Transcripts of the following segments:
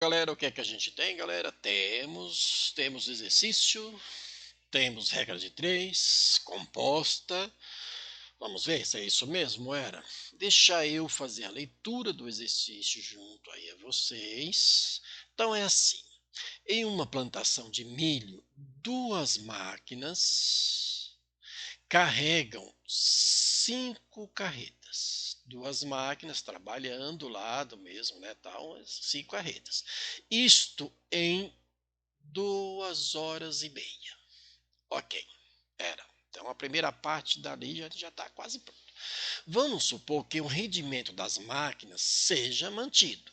Galera, o que é que a gente tem, galera? Temos exercício, temos regra de três, composta. Vamos ver se é isso mesmo, era? Deixa eu fazer a leitura do exercício junto aí a vocês. Então é assim, em uma plantação de milho, duas máquinas carregam 5 carretas. Duas máquinas trabalhando lá do mesmo, né, tal, 5 carretas. Isto em 2 horas e meia. Ok, era. Então a primeira parte dali já está quase pronta. Vamos supor que o rendimento das máquinas seja mantido.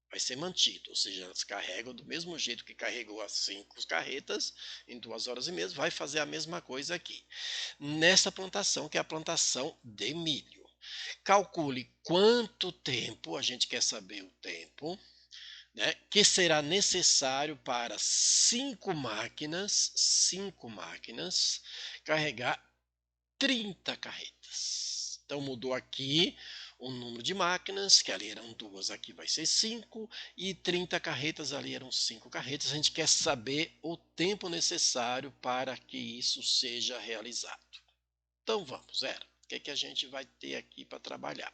Vai ser mantido, ou seja, elas carregam do mesmo jeito que carregou as 5 carretas em 2 horas e meia, vai fazer a mesma coisa aqui. Nessa plantação, que é a plantação de milho. Calcule quanto tempo, a gente quer saber o tempo, né, que será necessário para 5 máquinas carregar 30 carretas. Então mudou aqui o número de máquinas, que ali eram duas, aqui vai ser 5, e 30 carretas, ali eram 5 carretas. A gente quer saber o tempo necessário para que isso seja realizado. Então vamos, Zero. O que é que a gente vai ter aqui para trabalhar?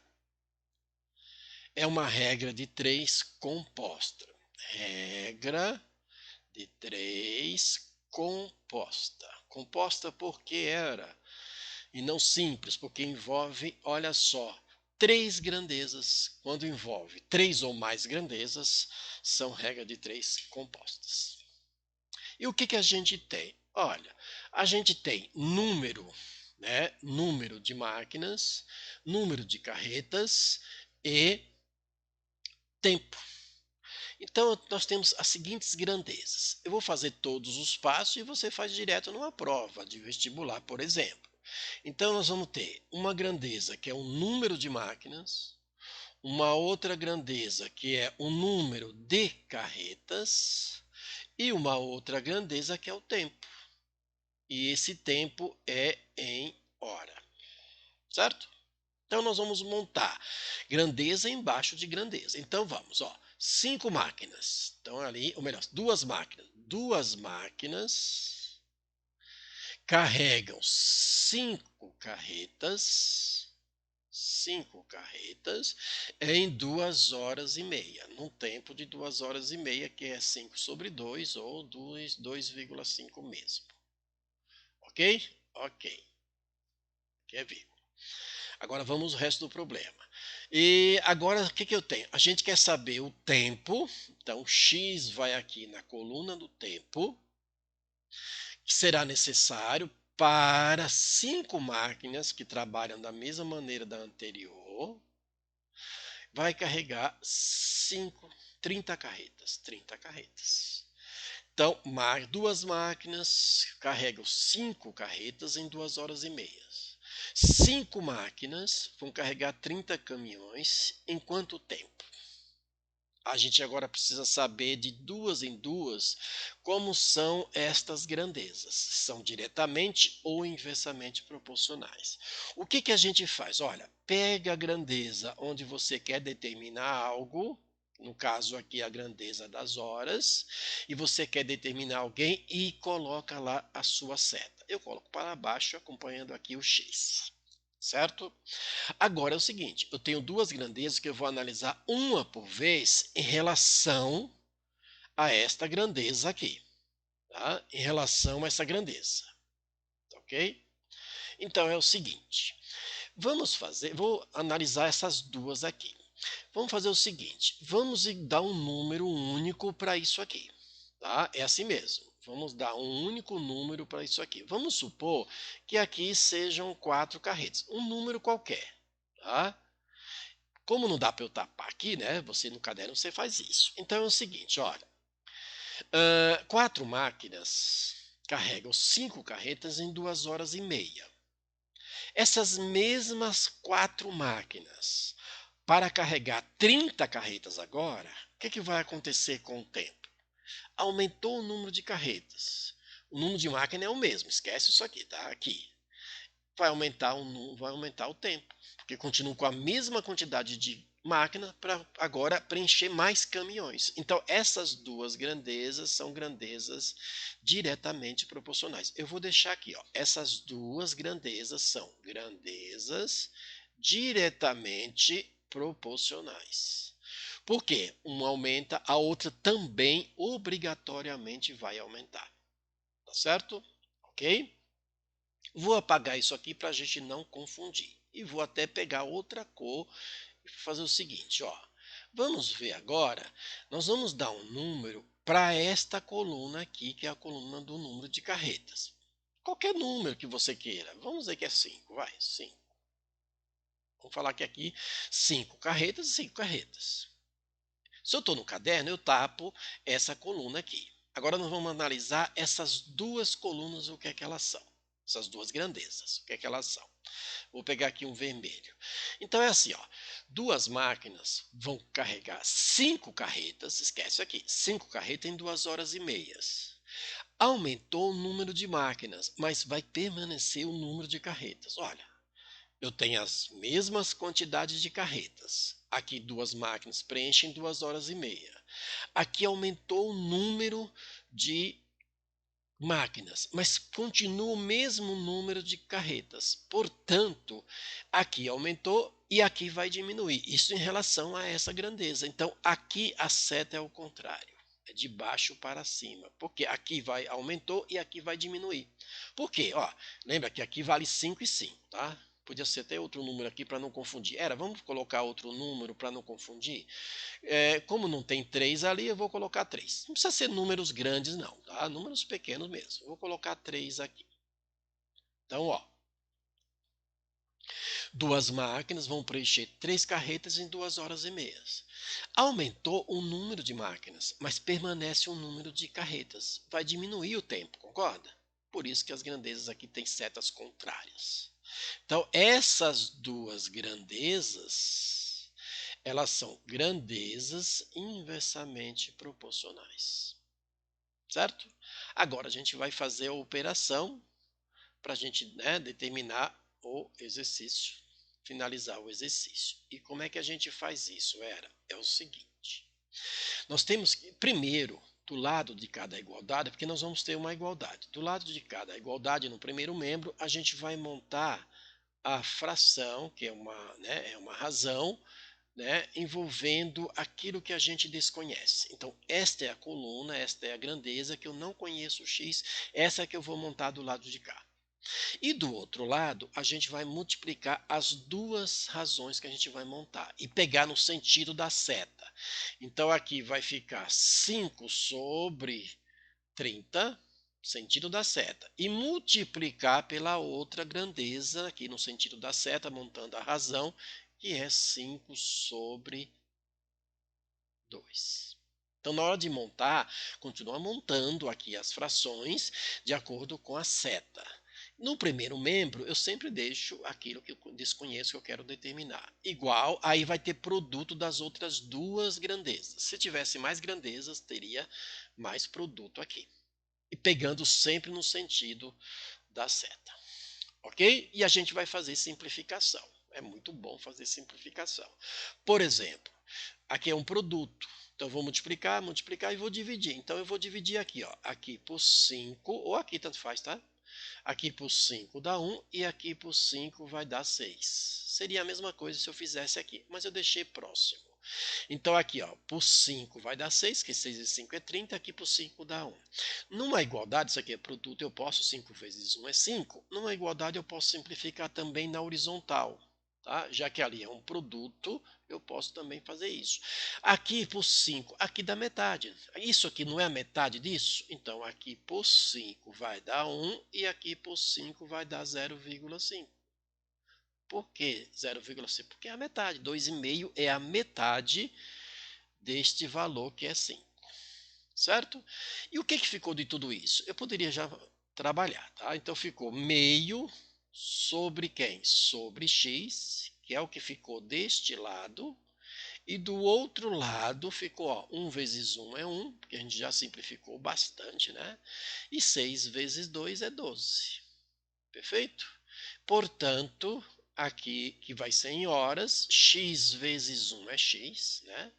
É uma regra de 3 composta. Regra de 3 composta. Composta porque era, e não simples, porque envolve, olha só, 3 grandezas. Quando envolve 3 ou mais grandezas, são regra de 3 compostas. E o que que a gente tem? Olha, a gente tem número, né? Número de máquinas, número de carretas e tempo. Então, nós temos as seguintes grandezas. Eu vou fazer todos os passos e você faz direto numa prova de vestibular, por exemplo. Então, nós vamos ter uma grandeza que é o número de máquinas, uma outra grandeza que é o número de carretas e uma outra grandeza que é o tempo. E esse tempo é em hora, certo? Então nós vamos montar grandeza embaixo de grandeza. Então vamos, ó, 5 máquinas. Então ali, ou melhor, duas máquinas carregam 5 carretas em 2 horas e meia, num tempo de 2 horas e meia, que é 5 sobre 2 ou 2,5 mesmo. Ok? Ok. Quer ver? Agora vamos ao resto do problema. E agora o que, que eu tenho? A gente quer saber o tempo, então x vai aqui na coluna do tempo, que será necessário para 5 máquinas que trabalham da mesma maneira da anterior, vai carregar 30 carretas. 30 carretas. Então, duas máquinas carregam 5 carretas em 2 horas e meia. 5 máquinas vão carregar 30 caminhões em quanto tempo? A gente agora precisa saber de duas em duas como são estas grandezas. São diretamente ou inversamente proporcionais. O que, que a gente faz? Olha, pega a grandeza onde você quer determinar algo, no caso aqui a grandeza das horas, e você quer determinar alguém e coloca lá a sua seta. Eu coloco para baixo acompanhando aqui o X, certo? Agora é o seguinte, eu tenho duas grandezas que eu vou analisar uma por vez em relação a esta grandeza aqui, tá? Em relação a essa grandeza, ok? Então é o seguinte, vou analisar essas duas aqui. Vamos fazer o seguinte, vamos dar um número único para isso aqui, tá? É assim mesmo. Vamos dar um único número para isso aqui. Vamos supor que aqui sejam 4 carretas, um número qualquer, tá? Como não dá para eu tapar aqui, né? Você no caderno você faz isso. Então é o seguinte, olha, 4 máquinas carregam 5 carretas em 2 horas e meia. Essas mesmas 4 máquinas, para carregar 30 carretas agora, o que, que vai acontecer com o tempo? Aumentou o número de carretas. O número de máquina é o mesmo, esquece isso aqui, tá? Aqui. Vai aumentar o tempo, porque continua com a mesma quantidade de máquina para agora preencher mais caminhões. Então, essas duas grandezas são grandezas diretamente proporcionais. Eu vou deixar aqui, ó, essas duas grandezas são grandezas diretamente proporcionais. Por quê? Uma aumenta, a outra também obrigatoriamente vai aumentar. Tá certo? Ok? Vou apagar isso aqui para a gente não confundir. E vou até pegar outra cor e fazer o seguinte, ó. Vamos ver agora, nós vamos dar um número para esta coluna aqui, que é a coluna do número de carretas. Qualquer número que você queira. Vamos dizer que é 5, vai, 5. Vamos falar que aqui 5 carretas e 5 carretas. Se eu estou no caderno, eu tapo essa coluna aqui. Agora nós vamos analisar essas duas colunas, o que é que elas são. Essas duas grandezas, o que é que elas são. Vou pegar aqui um vermelho. Então é assim, ó. Duas máquinas vão carregar 5 carretas, esquece aqui, 5 carretas em 2 horas e meia. Aumentou o número de máquinas, mas vai permanecer o número de carretas. Olha, eu tenho as mesmas quantidades de carretas. Aqui duas máquinas preenchem 2 horas e meia. Aqui aumentou o número de máquinas, mas continua o mesmo número de carretas. Portanto, aqui aumentou e aqui vai diminuir. Isso em relação a essa grandeza. Então, aqui a seta é o contrário. É de baixo para cima. Porque aqui vai aumentou e aqui vai diminuir. Por quê? Ó, lembra que aqui vale 5 e 5, tá? Podia ser até outro número aqui para não confundir. Vamos colocar outro número para não confundir? Como não tem 3 ali, eu vou colocar 3. Não precisa ser números grandes, não, tá? Números pequenos mesmo. Vou colocar 3 aqui. Então, ó, duas máquinas vão preencher 3 carretas em 2 horas e meia. Aumentou o número de máquinas, mas permanece o número de carretas. Vai diminuir o tempo, concorda? Por isso que as grandezas aqui têm setas contrárias. Então, essas duas grandezas, elas são grandezas inversamente proporcionais. Certo? Agora a gente vai fazer a operação para a gente, né, determinar o exercício, finalizar o exercício. E como é que a gente faz isso, É o seguinte, nós temos que, primeiro, do lado de cada igualdade, porque nós vamos ter uma igualdade, do lado de cada igualdade, no primeiro membro, a gente vai montar a fração, que é uma razão, né, envolvendo aquilo que a gente desconhece. Então, esta é a coluna, esta é a grandeza que eu não conheço o x, essa é que eu vou montar do lado de cá. E do outro lado, a gente vai multiplicar as duas razões que a gente vai montar e pegar no sentido da seta. Então, aqui vai ficar 5 sobre 30, sentido da seta, e multiplicar pela outra grandeza, aqui no sentido da seta, montando a razão, que é 5 sobre 2. Então, na hora de montar, continua montando aqui as frações de acordo com a seta. No primeiro membro, eu sempre deixo aquilo que eu desconheço que eu quero determinar. Igual, aí vai ter produto das outras duas grandezas. Se tivesse mais grandezas, teria mais produto aqui. E pegando sempre no sentido da seta. Ok? E a gente vai fazer simplificação. É muito bom fazer simplificação. Por exemplo, aqui é um produto. Então, eu vou multiplicar, multiplicar e vou dividir. Então, eu vou dividir aqui, ó, aqui por 5, ou aqui, tanto faz, tá? Aqui por 5 dá 1 e aqui por 5 vai dar 6. Seria a mesma coisa se eu fizesse aqui, mas eu deixei próximo. Então, aqui, ó, por 5 vai dar 6, que 6 vezes 5 é 30, aqui por 5 dá 1. Numa igualdade, isso aqui é produto, eu posso, 5 vezes 1 é 5. Numa igualdade, eu posso simplificar também na horizontal. Tá? Já que ali é um produto, eu posso também fazer isso. Aqui por 5, aqui dá metade. Isso aqui não é a metade disso? Então, aqui por 5 vai dar 1 e aqui por 5 vai dar 0,5. Por que 0,5? Porque é a metade. 2,5 é a metade deste valor que é 5. Certo? E o que ficou de tudo isso? Eu poderia já trabalhar. Tá? Então, ficou meio sobre quem? Sobre x, que é o que ficou deste lado. E do outro lado ficou, ó, 1 vezes 1 é 1, porque a gente já simplificou bastante, né? E 6 vezes 2 é 12. Perfeito? Portanto, aqui que vai ser em horas, x vezes 1 é x, né?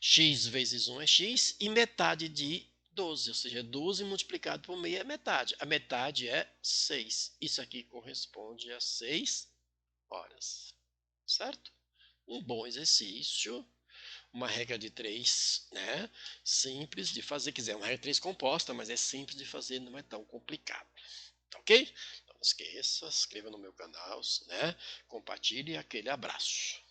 X vezes 1 é x, e metade de 12, ou seja, 12 multiplicado por meio é metade. A metade é 6. Isso aqui corresponde a 6 horas, certo? Um bom exercício, uma regra de 3, né? Simples de fazer, quiser uma regra de 3 composta, mas é simples de fazer, não é tão complicado. Tá ok? Não esqueça, se inscreva no meu canal, né? Compartilhe, aquele abraço.